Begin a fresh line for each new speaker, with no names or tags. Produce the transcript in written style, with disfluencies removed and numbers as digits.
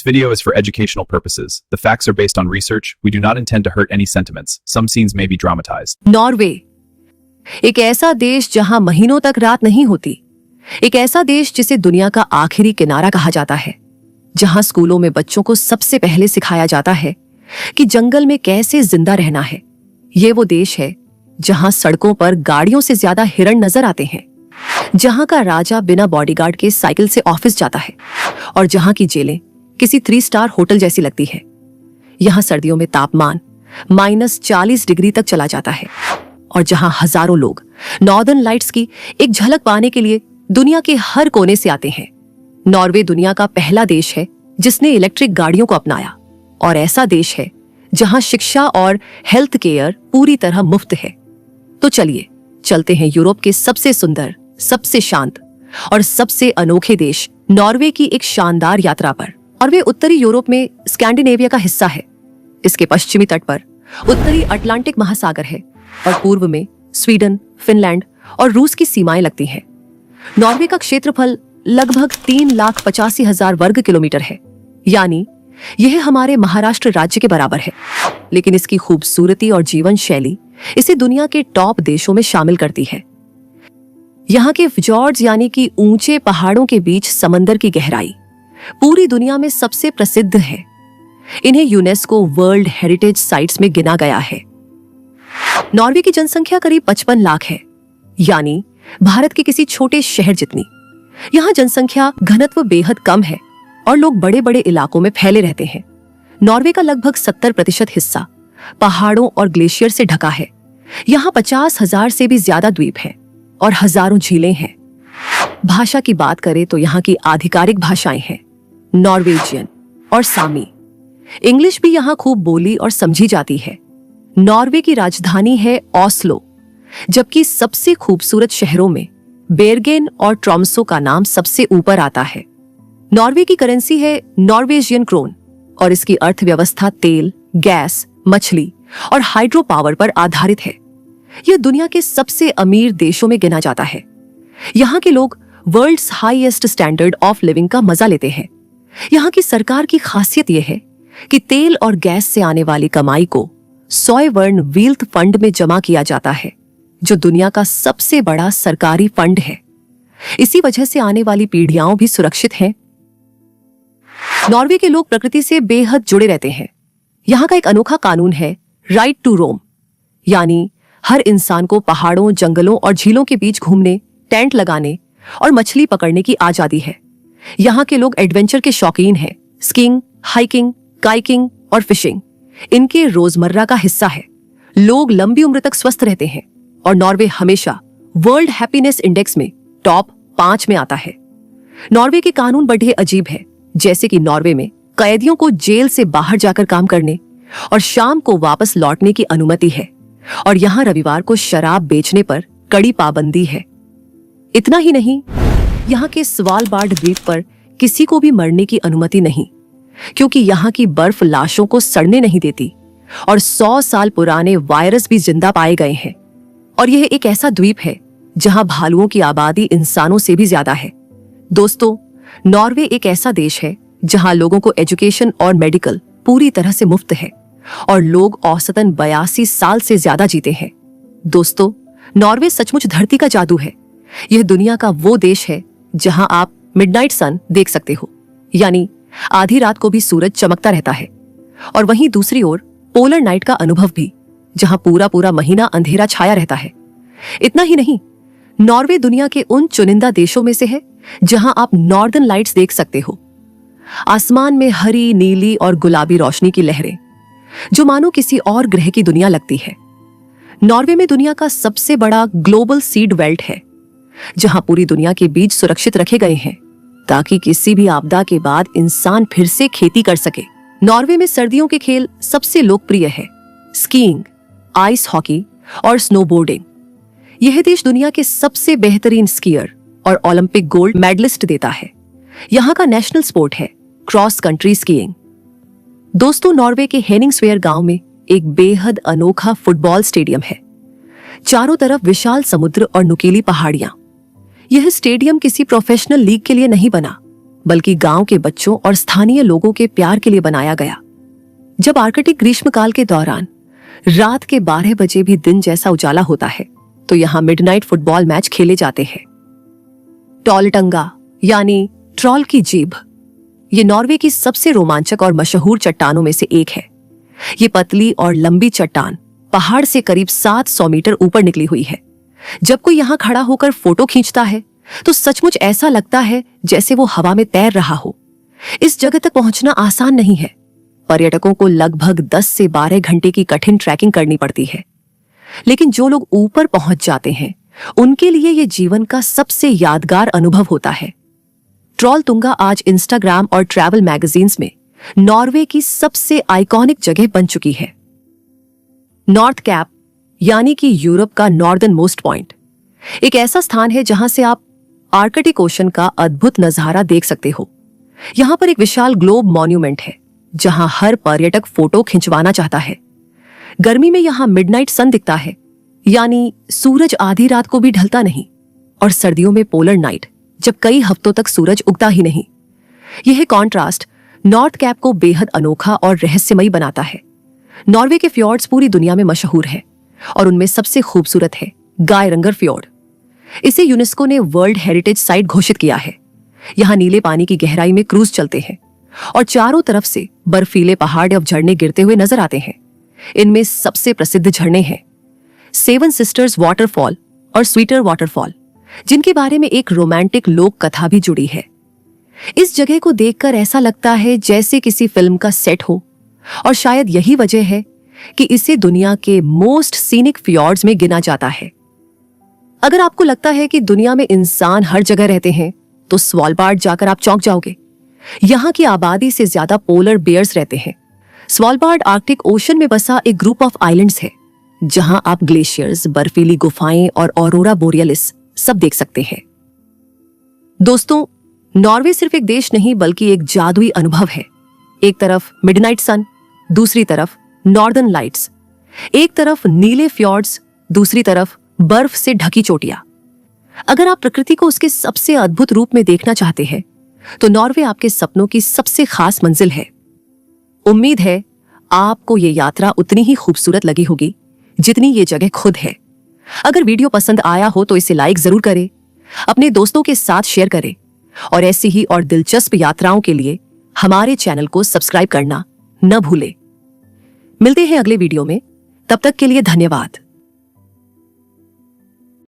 video is for educational purposes. The facts are based on research. We do not intend to hurt any sentiments. Some scenes may be dramatized.
Norway, एक ऐसा देश जहां महीनों तक रात नहीं होती, एक ऐसा देश जिसे दुनिया का आखिरी किनारा कहा जाता है, जहां स्कूलों में बच्चों को सबसे पहले सिखाया जाता है कि जंगल में कैसे जिंदा रहना है। ये वो देश है जहां सड़कों पर गाड़ियों से ज्यादा हिरण नजर आते हैं, जहां का राजा बिना बॉडीगार्ड के साइकिल से ऑफिस जाता है और जहां की जेलें किसी 3 स्टार होटल जैसी लगती है। यहां सर्दियों में तापमान -40 डिग्री तक चला जाता है और जहां हजारों लोग नॉर्दर्न लाइट्स की एक झलक पाने के लिए दुनिया के हर कोने से आते हैं। नॉर्वे दुनिया का पहला देश है जिसने इलेक्ट्रिक गाड़ियों को अपनाया और ऐसा देश है जहां शिक्षा और हेल्थ केयर पूरी तरह मुफ्त है। तो चलिए चलते हैं यूरोप के सबसे सुंदर, सबसे शांत और सबसे अनोखे देश नॉर्वे की एक शानदार यात्रा पर। और वे उत्तरी यूरोप में स्कैंडिनेविया का हिस्सा है। इसके पश्चिमी तट पर उत्तरी अटलांटिक महासागर है और पूर्व में स्वीडन, फिनलैंड और रूस की सीमाएं लगती हैं। नॉर्वे का क्षेत्रफल लगभग 3,85,000 वर्ग किलोमीटर है, यानी यह हमारे महाराष्ट्र राज्य के बराबर है। लेकिन इसकी खूबसूरती और जीवन शैली इसे दुनिया के टॉप देशों में शामिल करती है। यहाँ के fjords यानी कि ऊंचे पहाड़ों के बीच समंदर की गहराई पूरी दुनिया में सबसे प्रसिद्ध है। इन्हें यूनेस्को वर्ल्ड हेरिटेज साइट्स में गिना गया है। नॉर्वे की जनसंख्या करीब 55 लाख है, यानी भारत के किसी छोटे शहर जितनी। यहाँ जनसंख्या घनत्व बेहद कम है और लोग बड़े बड़े इलाकों में फैले रहते हैं। नॉर्वे का लगभग 70% हिस्सा पहाड़ों और ग्लेशियर से ढका है। यहाँ 50,000 से भी ज्यादा द्वीप हैं और हजारों झीलें हैं। भाषा की बात करें तो यहाँ की आधिकारिक भाषाएं हैं नॉर्वेजियन और सामी। इंग्लिश भी यहाँ खूब बोली और समझी जाती है। नॉर्वे की राजधानी है ऑस्लो, जबकि सबसे खूबसूरत शहरों में बेर्गेन और ट्रॉम्सो का नाम सबसे ऊपर आता है। नॉर्वे की करेंसी है नॉर्वेजियन क्रोन और इसकी अर्थव्यवस्था तेल, गैस, मछली और हाइड्रो पावर पर आधारित है। यह दुनिया के सबसे अमीर देशों में गिना जाता है। यहाँ के लोग world's highest standard of living का मजा लेते हैं। यहाँ की सरकार की खासियत यह है कि तेल और गैस से आने वाली कमाई को सॉयवर्न वील्थ फंड में जमा किया जाता है, जो दुनिया का सबसे बड़ा सरकारी फंड है। इसी वजह से आने वाली पीढ़ियां भी सुरक्षित हैं। नॉर्वे के लोग प्रकृति से बेहद जुड़े रहते हैं। यहाँ का एक अनोखा कानून है राइट टू रोम, यानी हर इंसान को पहाड़ों, जंगलों और झीलों के बीच घूमने, टेंट लगाने और मछली पकड़ने की आजादी है। यहाँ के लोग एडवेंचर के शौकीन हैं। स्कीइंग, हाइकिंग, काइकिंग और फिशिंग इनके रोजमर्रा का हिस्सा है। लोग लंबी उम्र तक स्वस्थ रहते हैं और नॉर्वे हमेशा वर्ल्ड हैप्पीनेस इंडेक्स में टॉप 5 में आता है। नॉर्वे के कानून बड़े अजीब है, जैसे कि नॉर्वे में कैदियों को जेल से बाहर जाकर काम करने और शाम को वापस लौटने की अनुमति है और यहाँ रविवार को शराब बेचने पर कड़ी पाबंदी है। इतना ही नहीं, यहाँ के स्वालबार्ड द्वीप पर किसी को भी मरने की अनुमति नहीं, क्योंकि यहाँ की बर्फ लाशों को सड़ने नहीं देती और 100 साल पुराने वायरस भी जिंदा पाए गए हैं। और यह एक ऐसा द्वीप है जहाँ भालुओं की आबादी इंसानों से भी ज्यादा है। दोस्तों, नॉर्वे एक ऐसा देश है जहाँ लोगों को एजुकेशन और मेडिकल पूरी तरह से मुफ्त है और लोग औसतन 82 साल से ज्यादा जीते हैं। दोस्तों, नॉर्वे सचमुच धरती का जादू है। यह दुनिया का वो देश है जहां आप मिडनाइट सन देख सकते हो, यानी आधी रात को भी सूरज चमकता रहता है, और वहीं दूसरी ओर पोलर नाइट का अनुभव भी, जहां पूरा पूरा महीना अंधेरा छाया रहता है। इतना ही नहीं, नॉर्वे दुनिया के उन चुनिंदा देशों में से है जहां आप नॉर्दर्न लाइट्स देख सकते हो। आसमान में हरी, नीली और गुलाबी रोशनी की लहरें, जो मानो किसी और ग्रह की दुनिया लगती है। नॉर्वे में दुनिया का सबसे बड़ा ग्लोबल सीड बेल्ट है, जहां पूरी दुनिया के बीज सुरक्षित रखे गए हैं ताकि किसी भी आपदा के बाद इंसान फिर से खेती कर सके। नॉर्वे में सर्दियों के खेल सबसे लोकप्रिय है स्कीइंग, आइस हॉकी और स्नोबोर्डिंग। यह देश दुनिया के सबसे बेहतरीन स्कीयर और ओलंपिक गोल्ड मेडलिस्ट देता है। यहाँ का नेशनल स्पोर्ट है क्रॉस कंट्री स्कीइंग। दोस्तों, नॉर्वे के हेनिंगस्वेयर गांव में एक बेहद अनोखा फुटबॉल स्टेडियम है। चारों तरफ विशाल समुद्र और नुकीली पहाड़ियां। यह स्टेडियम किसी प्रोफेशनल लीग के लिए नहीं बना, बल्कि गांव के बच्चों और स्थानीय लोगों के प्यार के लिए बनाया गया। जब आर्कटिक ग्रीष्मकाल के दौरान रात के 12 बजे भी दिन जैसा उजाला होता है तो यहाँ मिडनाइट फुटबॉल मैच खेले जाते हैं। टॉलटंगा यानी ट्रॉल की जीभ, ये नॉर्वे की सबसे रोमांचक और मशहूर चट्टानों में से एक है। ये पतली और लंबी चट्टान पहाड़ से करीब 700 मीटर ऊपर निकली हुई है। जब कोई यहाँ खड़ा होकर फोटो खींचता है तो सचमुच ऐसा लगता है जैसे वो हवा में तैर रहा हो। इस जगह तक पहुंचना आसान नहीं है। पर्यटकों को लगभग 10 से 12 घंटे की कठिन ट्रैकिंग करनी पड़ती है, लेकिन जो लोग ऊपर पहुंच जाते हैं उनके लिए ये जीवन का सबसे यादगार अनुभव होता है। ट्रॉलतुंगा आज इंस्टाग्राम और ट्रैवल मैगजीन्स में नॉर्वे की सबसे आइकॉनिक जगह बन चुकी है। नॉर्थ कैप यानी कि यूरोप का नॉर्दर्न मोस्ट पॉइंट एक ऐसा स्थान है जहां से आप आर्कटिक ओशन का अद्भुत नजारा देख सकते हो। यहां पर एक विशाल ग्लोब मॉन्यूमेंट है जहां हर पर्यटक फोटो खिंचवाना चाहता है। गर्मी में यहां मिडनाइट सन दिखता है, यानी सूरज आधी रात को भी ढलता नहीं, और सर्दियों में पोलर नाइट, जब कई हफ्तों तक सूरज उगता ही नहीं। यह कॉन्ट्रास्ट नॉर्थ कैप को बेहद अनोखा और रहस्यमयी बनाता है। नॉर्वे के फ्योर्ड्स पूरी दुनिया में मशहूर है और उनमें सबसे खूबसूरत है गायरंगर फ्योर्ड। इसे यूनेस्को ने वर्ल्ड हेरिटेज साइट घोषित किया है। यहाँ नीले पानी की गहराई में क्रूज चलते हैं और चारों तरफ से बर्फीले पहाड़ और झरने गिरते हुए नजर आते हैं। इनमें सबसे प्रसिद्ध झरने हैं सेवन सिस्टर्स वाटरफॉल और स्वीटर वाटरफॉल, जिनके बारे में एक रोमांटिक लोक कथा भी जुड़ी है। इस जगह को देखकर ऐसा लगता है जैसे किसी फिल्म का सेट हो, और शायद यही वजह है कि इसे दुनिया के मोस्ट सीनिक फ्योर्ड्स में गिना जाता है। अगर आपको लगता है कि दुनिया में इंसान हर जगह रहते हैं तो स्वालबार्ड जाकर आप चौंक जाओगे। यहाँ की आबादी से ज्यादा पोलर बेयर्स रहते हैं। स्वालबार्ड आर्कटिक ओशन में बसा एक ग्रुप ऑफ आइलैंड्स है जहां आप ग्लेशियर्स, बर्फीली गुफाएं और ऑरोरा बोरियलिस सब देख सकते हैं। दोस्तों, नॉर्वे सिर्फ एक देश नहीं बल्कि एक जादुई अनुभव है। एक तरफ मिडनाइट सन, दूसरी तरफ नॉर्दर्न लाइट्स, एक तरफ नीले फ्योर्ड्स, दूसरी तरफ बर्फ से ढकी चोटियां। अगर आप प्रकृति को उसके सबसे अद्भुत रूप में देखना चाहते हैं तो नॉर्वे आपके सपनों की सबसे खास मंजिल है। उम्मीद है आपको ये यात्रा उतनी ही खूबसूरत लगी होगी जितनी ये जगह खुद है। अगर वीडियो पसंद आया हो तो इसे लाइक जरूर करें, अपने दोस्तों के साथ शेयर करें और ऐसी ही और दिलचस्प यात्राओं के लिए हमारे चैनल को सब्सक्राइब करना न भूलें। मिलते हैं अगले वीडियो में, तब तक के लिए धन्यवाद।